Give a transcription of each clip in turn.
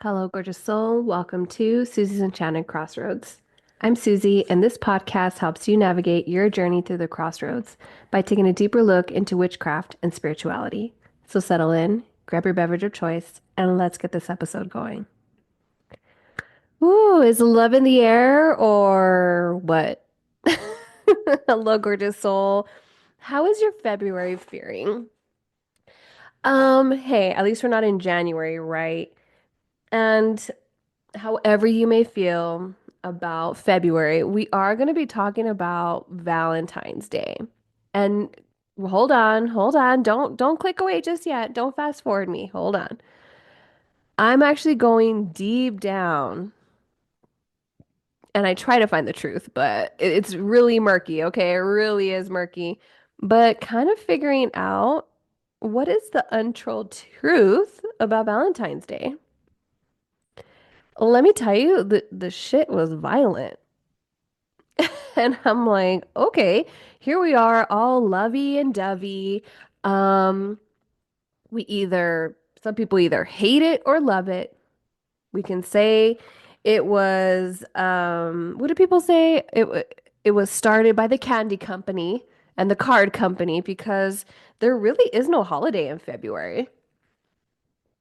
Hello, gorgeous soul. Welcome to Susie's Enchanted Crossroads. I'm Susie, and this podcast helps you navigate your journey through the crossroads by taking a deeper look into witchcraft and spirituality. So settle in, grab your beverage of choice, and let's get this episode going. Ooh, is love in the air or what? Hello, gorgeous soul. How is your February faring? Hey, at least we're not in January, right? And however you may feel about February, we are going to be talking about Valentine's Day. And hold on. Don't click away just yet. Don't fast forward me. Hold on. I'm actually going deep down and I try to find the truth, but it's really murky, okay? It really is murky. But kind of figuring out what is the untold truth about Valentine's Day. Let me tell you, the shit was violent. And I'm like, okay, here we are, all lovey and dovey. Um, some people either hate it or love it. We can say it was, what do people say? It was started by the candy company and the card company because there really is no holiday in February.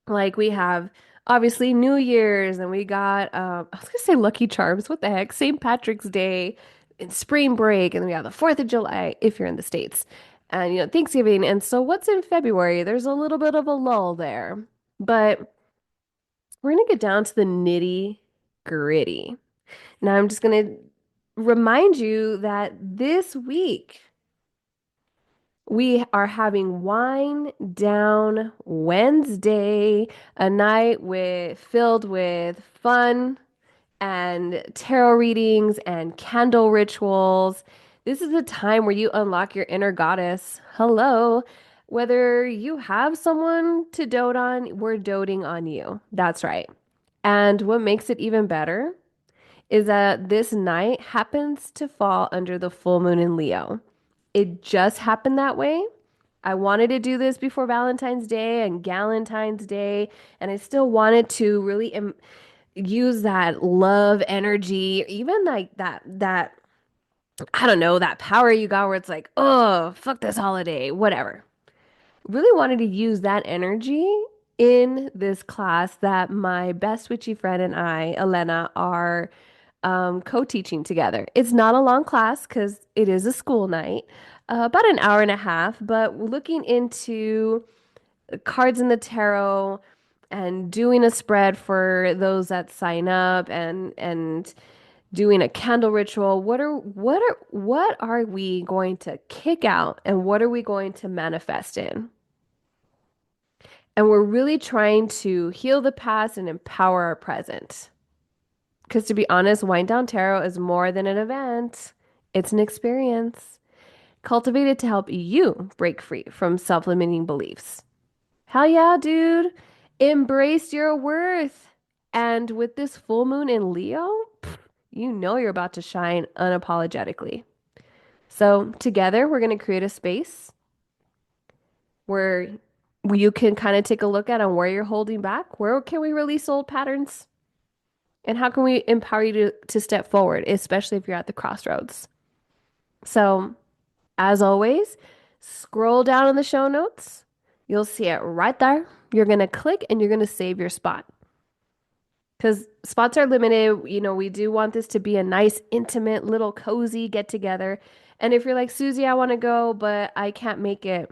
Like we have obviously New Year's and we got I was gonna say Lucky Charms, what the heck? St. Patrick's Day and spring break, and then we have the 4th of July if you're in the States. And Thanksgiving. And so what's in February? There's a little bit of a lull there. But we're gonna get down to the nitty gritty. Now I'm just gonna remind you that this week we are having Wine Down Wednesday, a night filled with fun and tarot readings and candle rituals. This is a time where you unlock your inner goddess. Hello. Whether you have someone to dote on, we're doting on you. That's right. And what makes it even better is that this night happens to fall under the full moon in Leo. It just happened that way. I wanted to do this before Valentine's Day and Galentine's Day, and I still wanted to really use that love energy, even like that I don't know, that power you got where it's like, oh, fuck this holiday, whatever. Really wanted to use that energy in this class that my best witchy friend and I, Elena, are co-teaching together. It's not a long class because it is a school night, about an hour and a half, but looking into cards in the tarot and doing a spread for those that sign up and doing a candle ritual. What are we going to kick out and what are we going to manifest in? And we're really trying to heal the past and empower our present. Because to be honest, Wind Down Tarot is more than an event. It's an experience cultivated to help you break free from self-limiting beliefs. Hell yeah, dude. Embrace your worth. And with this full moon in Leo, you know you're about to shine unapologetically. So, together, we're going to create a space where you can kind of take a look at on where you're holding back. Where can we release old patterns? And how can we empower you to step forward, especially if you're at the crossroads? So, as always, scroll down in the show notes. You'll see it right there. You're going to click and you're going to save your spot. Because spots are limited. We do want this to be a nice, intimate, little cozy get together. And if you're like, Susie, I want to go, but I can't make it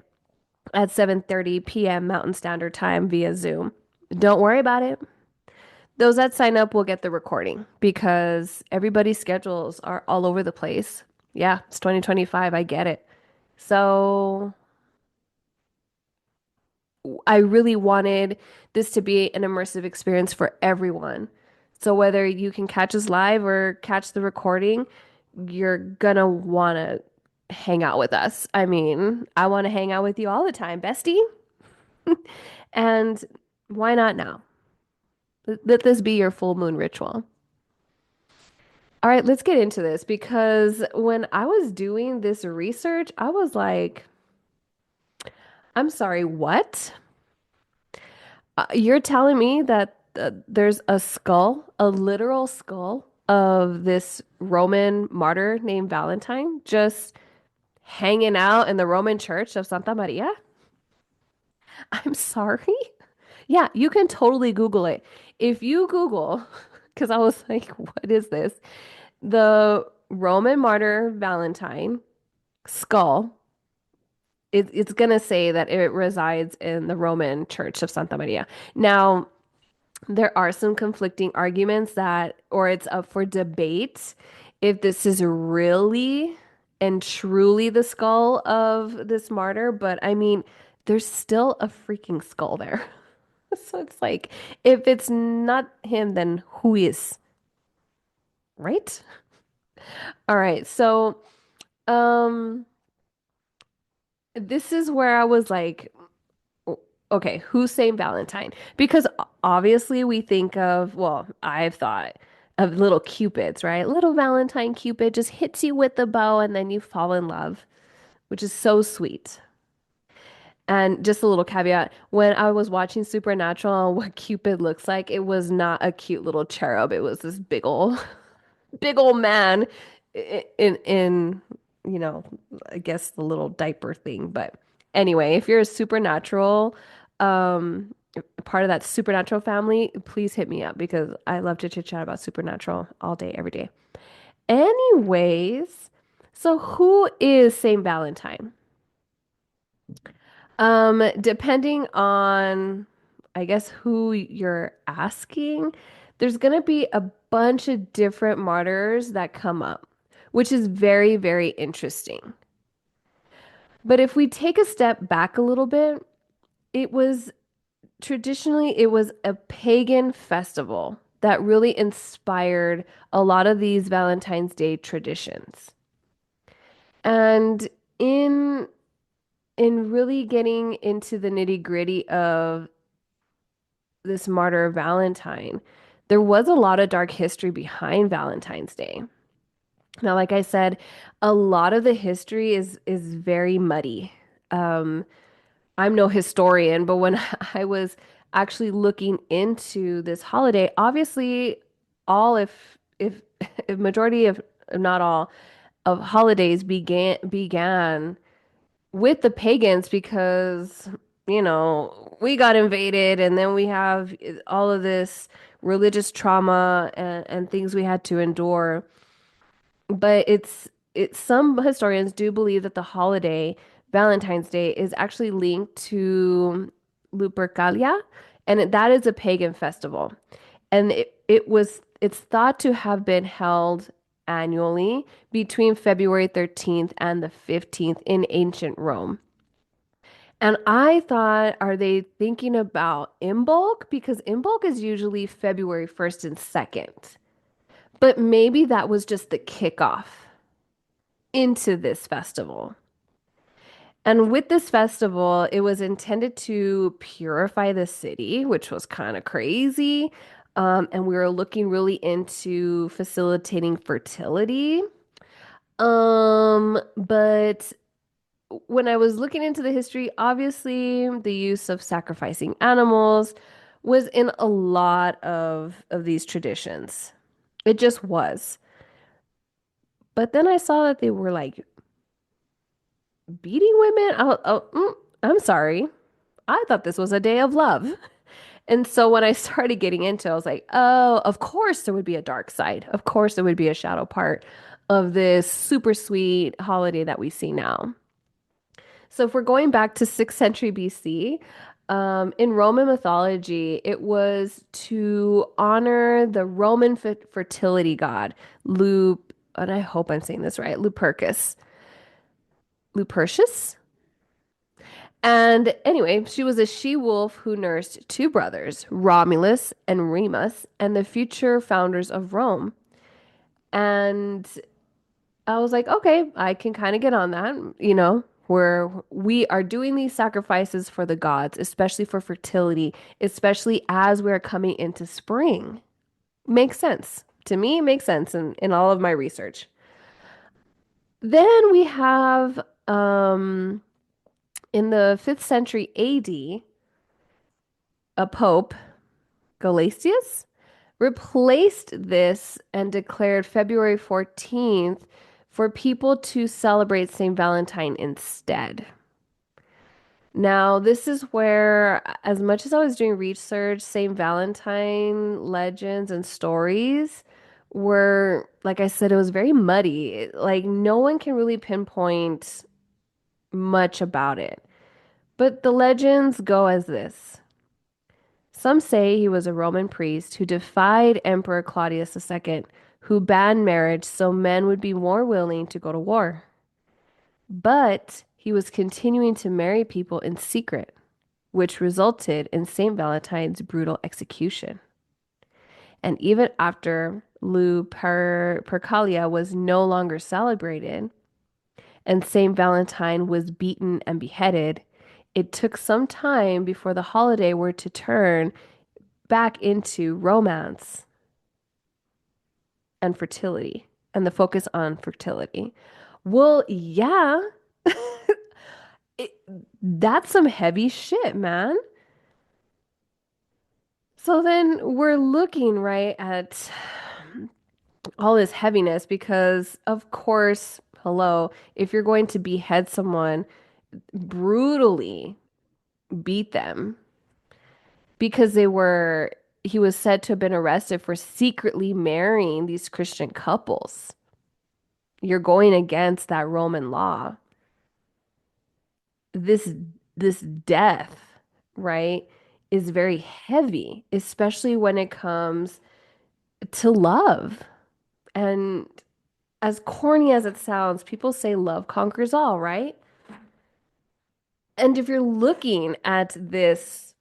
at 7:30 p.m. Mountain Standard Time via Zoom, don't worry about it. Those that sign up will get the recording because everybody's schedules are all over the place. Yeah, it's 2025. I get it. So I really wanted this to be an immersive experience for everyone. So whether you can catch us live or catch the recording, you're gonna wanna hang out with us. I mean, I want to hang out with you all the time, bestie. And why not now? Let this be your full moon ritual. All right, let's get into this because when I was doing this research, I was like, I'm sorry, what? You're telling me that there's a skull, a literal skull of this Roman martyr named Valentine just hanging out in the Roman church of Santa Maria. I'm sorry. Yeah, you can totally Google it. If you Google, because I was like, what is this? The Roman martyr Valentine skull, it's going to say that it resides in the Roman church of Santa Maria. Now, there are some conflicting arguments that, or it's up for debate if this is really and truly the skull of this martyr. But I mean, there's still a freaking skull there. So it's like, if it's not him, then who is, right? All right. So, um, this is where I was like, okay, who's Saint Valentine? Because obviously we think of, well, I've thought of little cupids, right? Little Valentine Cupid just hits you with the bow and then you fall in love, which is so sweet. And just a little caveat, when I was watching Supernatural, what Cupid looks like, it was not a cute little cherub. It was this big old man in you know, I guess the little diaper thing. But anyway, if you're a supernatural um part of that supernatural family, please hit me up because I love to chit chat about supernatural all day, every day. Anyways, so who is Saint Valentine? Depending on, I guess, who you're asking, there's gonna be a bunch of different martyrs that come up, which is very, very interesting. But if we take a step back a little bit, it was traditionally it was a pagan festival that really inspired a lot of these Valentine's Day traditions. And in really getting into the nitty-gritty of this martyr Valentine, there was a lot of dark history behind Valentine's Day. Now, like I said, a lot of the history is very muddy. Um, I'm no historian, but when I was actually looking into this holiday, obviously all if majority of not all of holidays began with the pagans because, we got invaded and then we have all of this religious trauma and things we had to endure. But it's some historians do believe that the holiday, Valentine's Day, is actually linked to Lupercalia, and that is a pagan festival. And it's thought to have been held annually between February 13th and the 15th in ancient Rome. And I thought, are they thinking about Imbolc? Because Imbolc is usually February 1st and 2nd. But maybe that was just the kickoff into this festival. And with this festival, it was intended to purify the city, which was kind of crazy. And we were looking really into facilitating fertility. But when I was looking into the history, obviously the use of sacrificing animals was in a lot of these traditions. It just was. But then I saw that they were like beating women. I'm sorry. I thought this was a day of love. And so when I started getting into it, I was like, oh, of course there would be a dark side. Of course there would be a shadow part of this super sweet holiday that we see now. So if we're going back to 6th century BC, in Roman mythology, it was to honor the Roman fertility god, and I hope I'm saying this right, Lupercius. And anyway, she was a she-wolf who nursed two brothers, Romulus and Remus, and the future founders of Rome. And I was like, okay, I can kind of get on that, where we are doing these sacrifices for the gods, especially for fertility, especially as we're coming into spring. Makes sense. To me, it makes sense in all of my research. Then we have in the 5th century AD, a pope. Galatius replaced this and declared February 14th for people to celebrate St. Valentine instead. Now, this is where, as much as I was doing research, St. Valentine legends and stories were, like I said, it was very muddy. Like, no one can really pinpoint much about it. But the legends go as this. Some say he was a Roman priest who defied Emperor Claudius II, who banned marriage so men would be more willing to go to war. But he was continuing to marry people in secret, which resulted in St. Valentine's brutal execution. And even after Lupercalia was no longer celebrated and St. Valentine was beaten and beheaded, it took some time before the holiday were to turn back into romance and fertility and the focus on fertility. Well, yeah, it, that's some heavy shit, man. So then we're looking right at all this heaviness because, of course, hello, if you're going to behead someone, brutally beat them because he was said to have been arrested for secretly marrying these Christian couples. You're going against that Roman law. This this death, right, is very heavy, especially when it comes to love. And as corny as it sounds, people say love conquers all, right? And if you're looking at this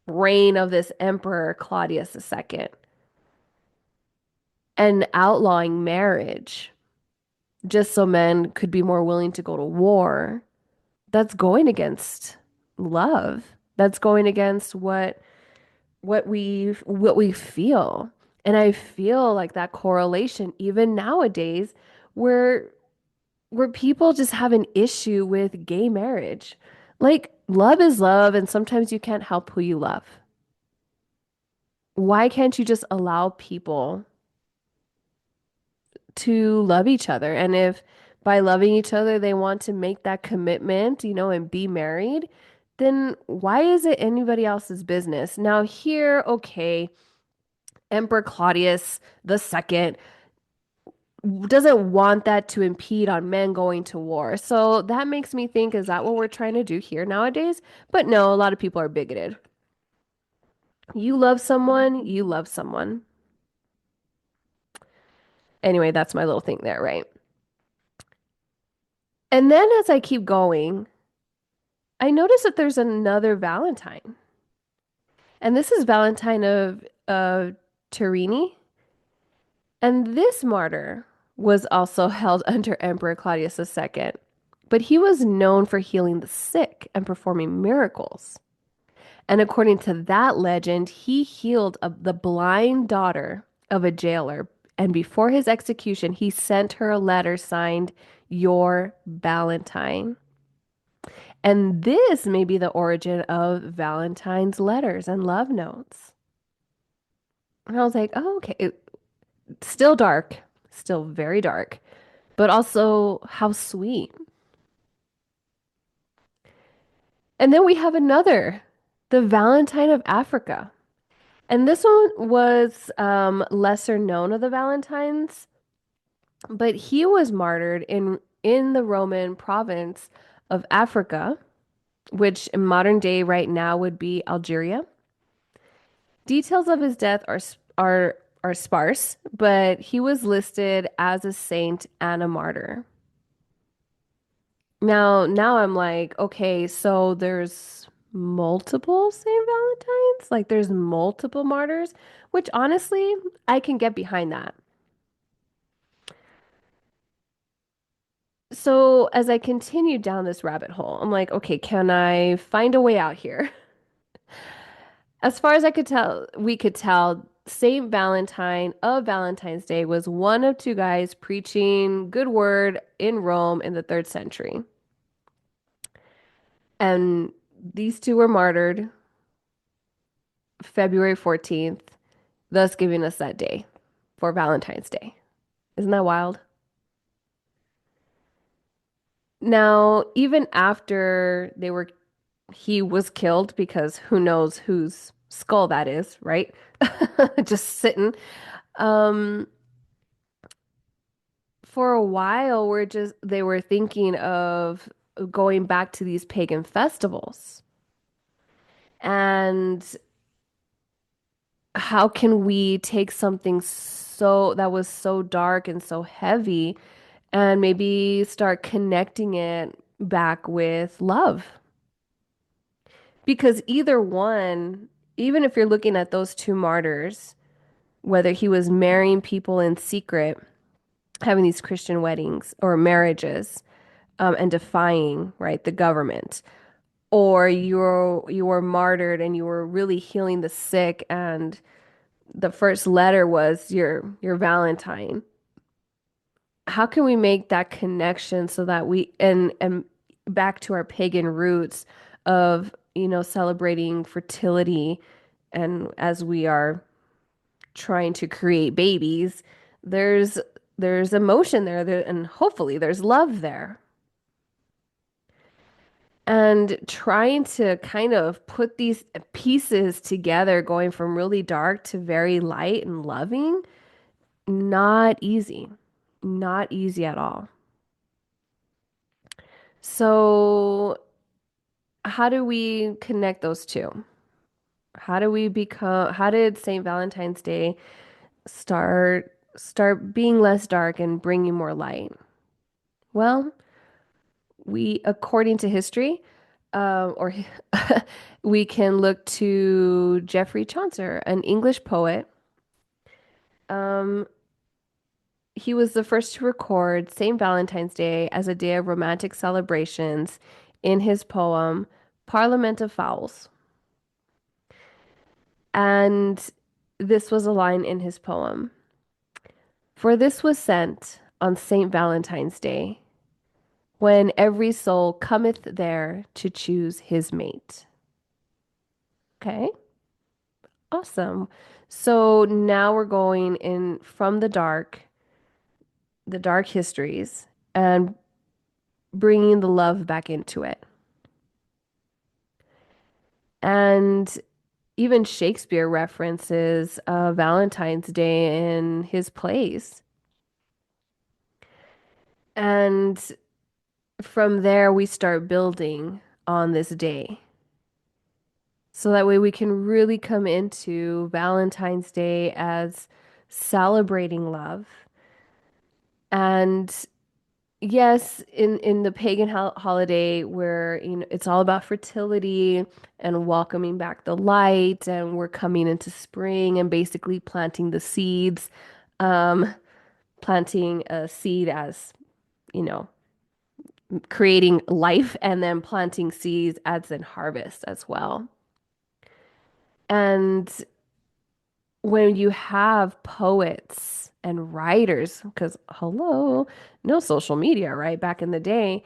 reign of this emperor Claudius II and outlawing marriage just so men could be more willing to go to war, that's going against love. That's going against what we feel. And I feel like that correlation even nowadays where people just have an issue with gay marriage. Like love is love and sometimes you can't help who you love. Why can't you just allow people to love each other? And if by loving each other they want to make that commitment, and be married, then why is it anybody else's business? Now here, okay, Emperor Claudius II doesn't want that to impede on men going to war. So that makes me think, is that what we're trying to do here nowadays? But no, a lot of people are bigoted. You love someone, you love someone. Anyway, that's my little thing there, right? And then as I keep going, I notice that there's another Valentine. And this is Valentine of Turini. And this martyr was also held under Emperor Claudius II. But he was known for healing the sick and performing miracles. And according to that legend, he healed the blind daughter of a jailer. And before his execution, he sent her a letter signed, Your Valentine. And this may be the origin of Valentine's letters and love notes. And I was like, oh, okay. Still dark, still very dark, but also how sweet. And then we have another, the Valentine of Africa. And this one was lesser known of the Valentines, but he was martyred in the Roman province of Africa, which in modern day right now would be Algeria. Details of his death are sparse, but he was listed as a saint and a martyr. Now I'm like, okay, so there's multiple Saint Valentines? Like there's multiple martyrs, which honestly, I can get behind that. So as I continued down this rabbit hole, I'm like, okay, can I find a way out here? As far as I could tell, we could tell Saint Valentine of Valentine's Day was one of two guys preaching good word in Rome in the third century. And these two were martyred. February 14th, thus giving us that day for Valentine's Day. Isn't that wild? Now, even after he was killed because who knows whose skull that is, right? Just sitting. Um, for a while, they were thinking of going back to these pagan festivals. And how can we take something that was so dark and so heavy and maybe start connecting it back with love? Because either one, even if you're looking at those two martyrs, whether he was marrying people in secret, having these Christian weddings or marriages, and defying, right, the government, or you were martyred and you were really healing the sick, and the first letter was your Valentine. How can we make that connection so that we and back to our pagan roots of, celebrating fertility, and as we are trying to create babies, there's there's emotion there, and hopefully there's love there. And trying to kind of put these pieces together, going from really dark to very light and loving, not easy. Not easy at all. So, how do we connect those two? How did St. Valentine's Day start being less dark and bringing more light? Well, according to history, or we can look to Geoffrey Chaucer, an English poet. Um, he was the first to record St. Valentine's Day as a day of romantic celebrations in his poem Parliament of Fowls. And this was a line in his poem. For this was sent on St. Valentine's Day, when every soul cometh there to choose his mate. Okay, awesome. So now we're going in from the dark histories, and bringing the love back into it. And even Shakespeare references Valentine's Day in his plays. And from there, we start building on this day. So that way we can really come into Valentine's Day as celebrating love. And yes, in the pagan holiday where, it's all about fertility and welcoming back the light, and we're coming into spring and basically planting the seeds, um, planting a seed as, you know, creating life, and then planting seeds as in harvest as well. And when you have poets and writers, because hello, no social media, right? Back in the day,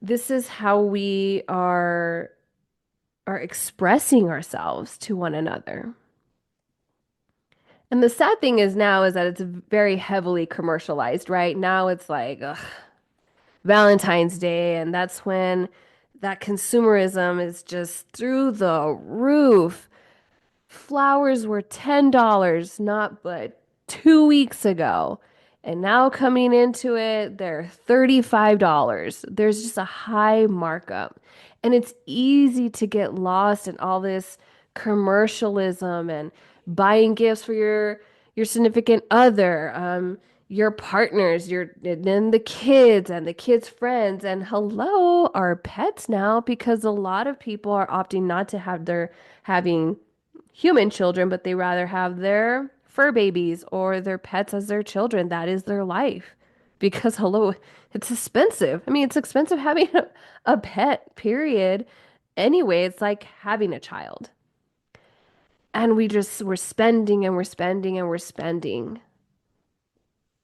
this is how we are expressing ourselves to one another. And the sad thing is now is that it's very heavily commercialized, right? Now it's like ugh, Valentine's Day, and that's when that consumerism is just through the roof. Flowers were $10 not but 2 weeks ago. And now coming into it, they're $35. There's just a high markup. And it's easy to get lost in all this commercialism and buying gifts for your significant other, your partners, and then the kids and the kids' friends, and hello, our pets now, because a lot of people are opting not to have their having human children, but they rather have their fur babies or their pets as their children. That is their life. Because, hello, it's expensive. I mean, it's expensive having a pet, period. Anyway, it's like having a child. And we're spending and we're spending and we're spending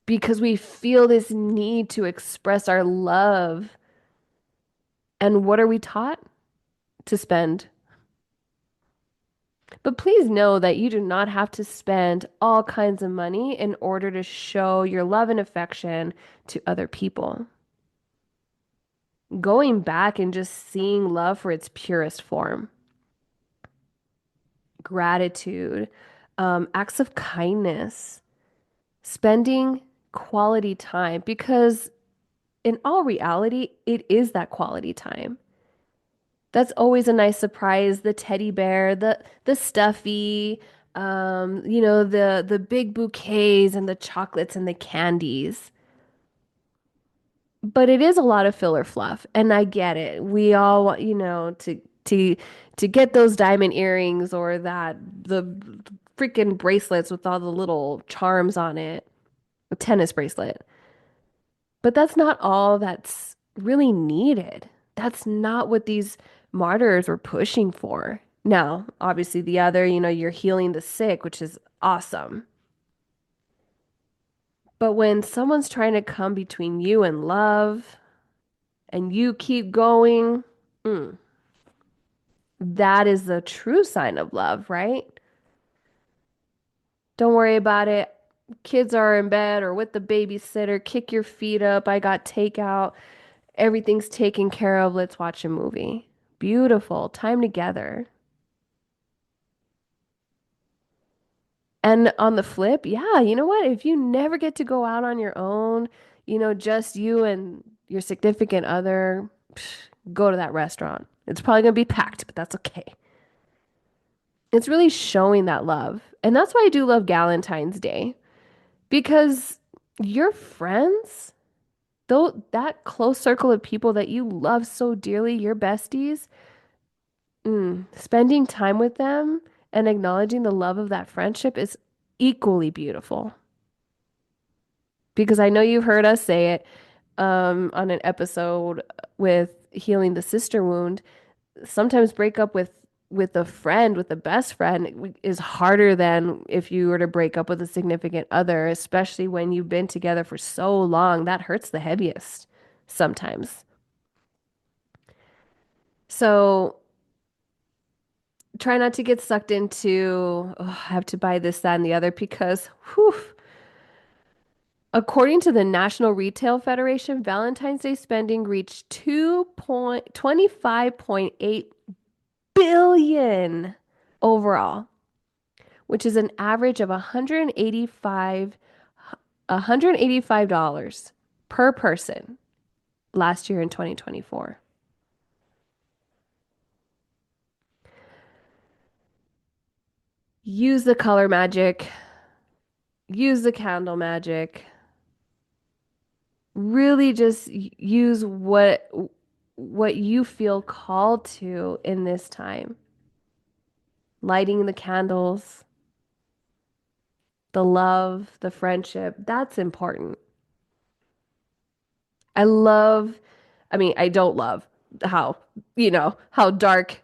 because we feel this need to express our love. And what are we taught? To spend. But please know that you do not have to spend all kinds of money in order to show your love and affection to other people. Going back and just seeing love for its purest form, gratitude, acts of kindness, spending quality time, because in all reality, it is that quality time. That's always a nice surprise. The teddy bear, the stuffy, the big bouquets and the chocolates and the candies. But it is a lot of filler fluff, and I get it. We all want, to to get those diamond earrings or that the freaking bracelets with all the little charms on it, a tennis bracelet. But that's not all that's really needed. That's not what these martyrs were pushing for. Now, obviously, the other, you're healing the sick, which is awesome. But when someone's trying to come between you and love and you keep going, mm, that is the true sign of love, right? Don't worry about it. Kids are in bed or with the babysitter. Kick your feet up. I got takeout. Everything's taken care of. Let's watch a movie. Beautiful. Time together. And on the flip, yeah, you know what? If you never get to go out on your own, just you and your significant other, go to that restaurant. It's probably going to be packed, but that's okay. It's really showing that love. And that's why I do love Valentine's Day because your friends, though that close circle of people that you love so dearly, your besties, spending time with them and acknowledging the love of that friendship is equally beautiful. Because I know you've heard us say it on an episode with healing the sister wound. Sometimes break up with a friend, with a best friend, is harder than if you were to break up with a significant other, especially when you've been together for so long. That hurts the heaviest sometimes. So try not to get sucked into, oh, I have to buy this, that, and the other because, whew, according to the National Retail Federation, Valentine's Day spending reached 2.25.8 billion overall, which is an average of 185 per person last year in 2024. Use the color magic, use the candle magic. Really just use what you feel called to in this time. Lighting the candles, the love, the friendship, that's important. I love, I mean, I don't love how, how dark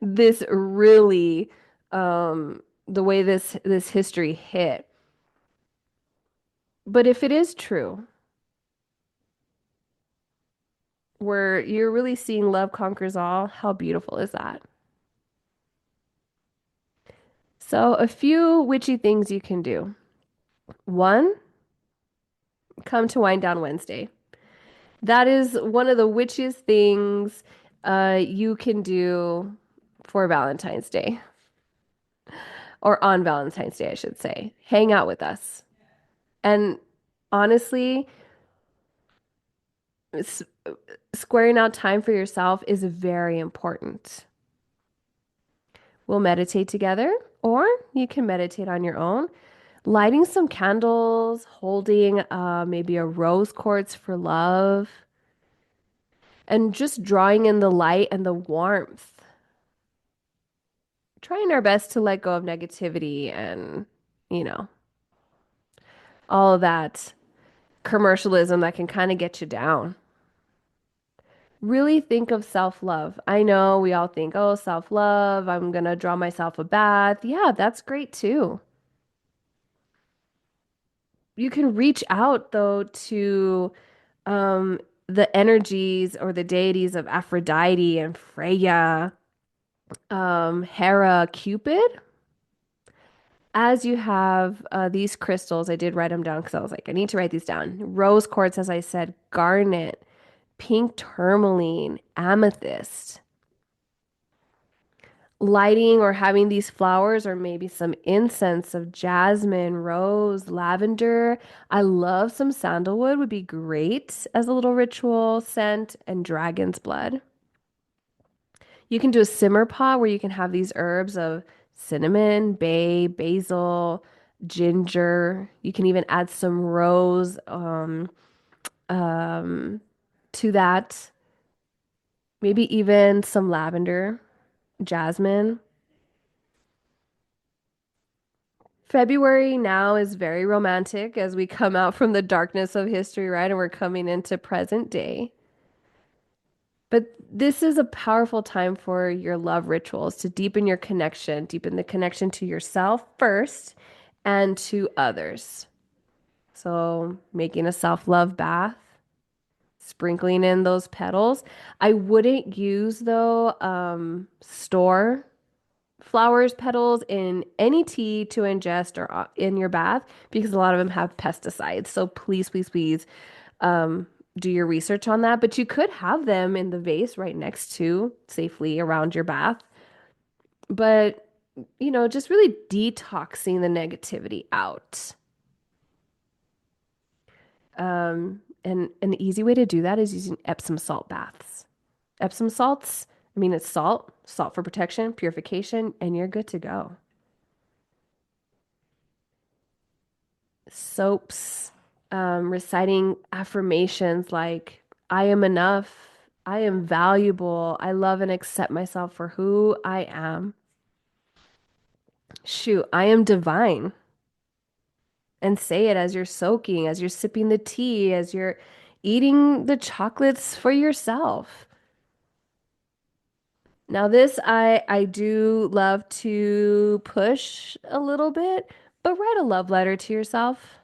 this really, the way this history hit. But if it is true, where you're really seeing love conquers all, how beautiful is that? So, a few witchy things you can do. One, come to Wind Down Wednesday. That is one of the witchiest things you can do for Valentine's Day, or on Valentine's Day, I should say. Hang out with us. And honestly, s- squaring out time for yourself is very important. We'll meditate together, or you can meditate on your own. Lighting some candles, holding maybe a rose quartz for love, and just drawing in the light and the warmth. Trying our best to let go of negativity and, you know, all of that commercialism that can kind of get you down. Really think of self-love. I know we all think, oh, self-love, I'm gonna draw myself a bath. Yeah, that's great too. You can reach out though to um the energies or the deities of Aphrodite and Freya. Hera Cupid. As you have these crystals, I did write them down because I was like, I need to write these down. Rose quartz, as I said, garnet, pink tourmaline, amethyst. Lighting or having these flowers or maybe some incense of jasmine, rose, lavender. I love some sandalwood would be great as a little ritual scent and dragon's blood. You can do a simmer pot where you can have these herbs of cinnamon, bay, basil, ginger. You can even add some rose um, to that. Maybe even some lavender, jasmine. February now is very romantic as we come out from the darkness of history, right? And we're coming into present day. But this is a powerful time for your love rituals to deepen your connection, deepen the connection to yourself first and to others. So, making a self-love bath, sprinkling in those petals. I wouldn't use though store flowers petals in any tea to ingest or in your bath because a lot of them have pesticides. So please, please, please um, do your research on that. But you could have them in the vase right next to safely around your bath. But, just really detoxing the negativity out. And an easy way to do that is using Epsom salt baths. Epsom salts, I mean, it's salt, salt for protection, purification, and you're good to go. Soaps, reciting affirmations like, I am enough, I am valuable, I love and accept myself for who I am. Shoot, I am divine. And say it as you're soaking, as you're sipping the tea, as you're eating the chocolates for yourself. Now, this I do love to push a little bit, but write a love letter to yourself.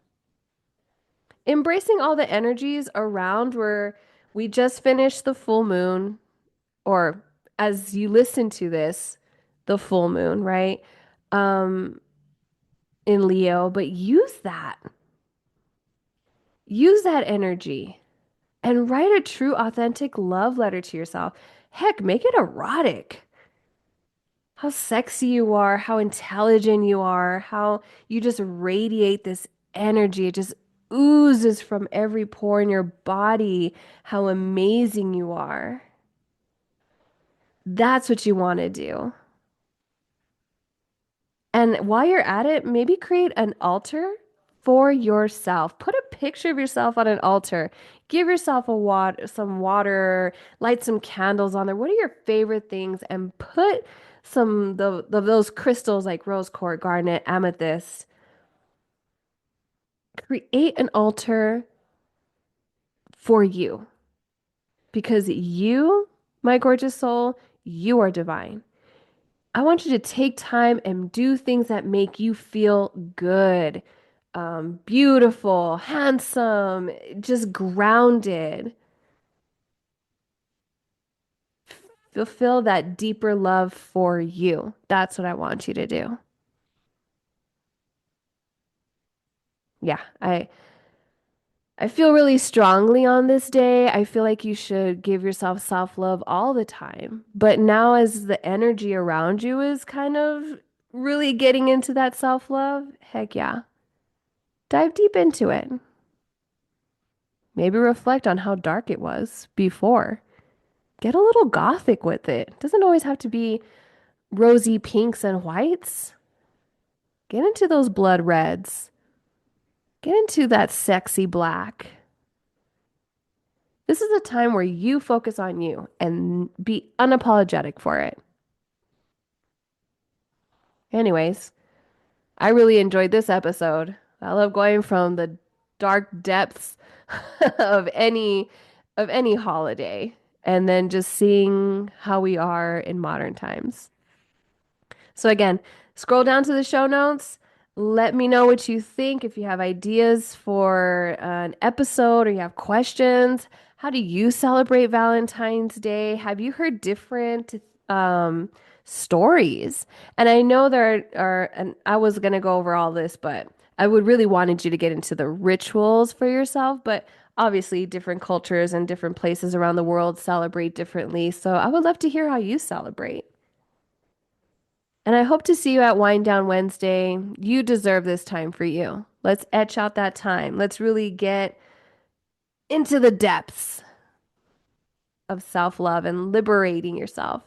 Embracing all the energies around where we just finished the full moon, or as you listen to this, the full moon, right? Um, in Leo, but use that. Use that energy and write a true, authentic love letter to yourself. Heck, make it erotic. How sexy you are, how intelligent you are, how you just radiate this energy. It just oozes from every pore in your body, how amazing you are. That's what you want to do. And while you're at it, maybe create an altar for yourself. Put a picture of yourself on an altar. Give yourself some water, light some candles on there. What are your favorite things? And put some of those crystals like rose quartz, garnet, amethyst. Create an altar for you because you, my gorgeous soul, you are divine. I want you to take time and do things that make you feel good, beautiful, handsome, just grounded. Fulfill that deeper love for you. That's what I want you to do. Yeah, I feel really strongly on this day. I feel like you should give yourself self-love all the time. But now as the energy around you is kind of really getting into that self-love, heck yeah. Dive deep into it. Maybe reflect on how dark it was before. Get a little gothic with it. It doesn't always have to be rosy pinks and whites. Get into those blood reds. Get into that sexy black. This is a time where you focus on you and be unapologetic for it. Anyways, I really enjoyed this episode. I love going from the dark depths of any holiday and then just seeing how we are in modern times. So again, scroll down to the show notes. Let me know what you think. If you have ideas for an episode or you have questions, how do you celebrate Valentine's Day? Have you heard different stories. And I know there are, and I was going to go over all this, but I would really wanted you to get into the rituals for yourself. But obviously, different cultures and different places around the world celebrate differently. So I would love to hear how you celebrate. And I hope to see you at Wind Down Wednesday. You deserve this time for you. Let's etch out that time. Let's really get into the depths of self-love and liberating yourself.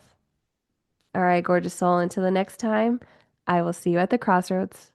All right, gorgeous soul, until the next time, I will see you at the crossroads.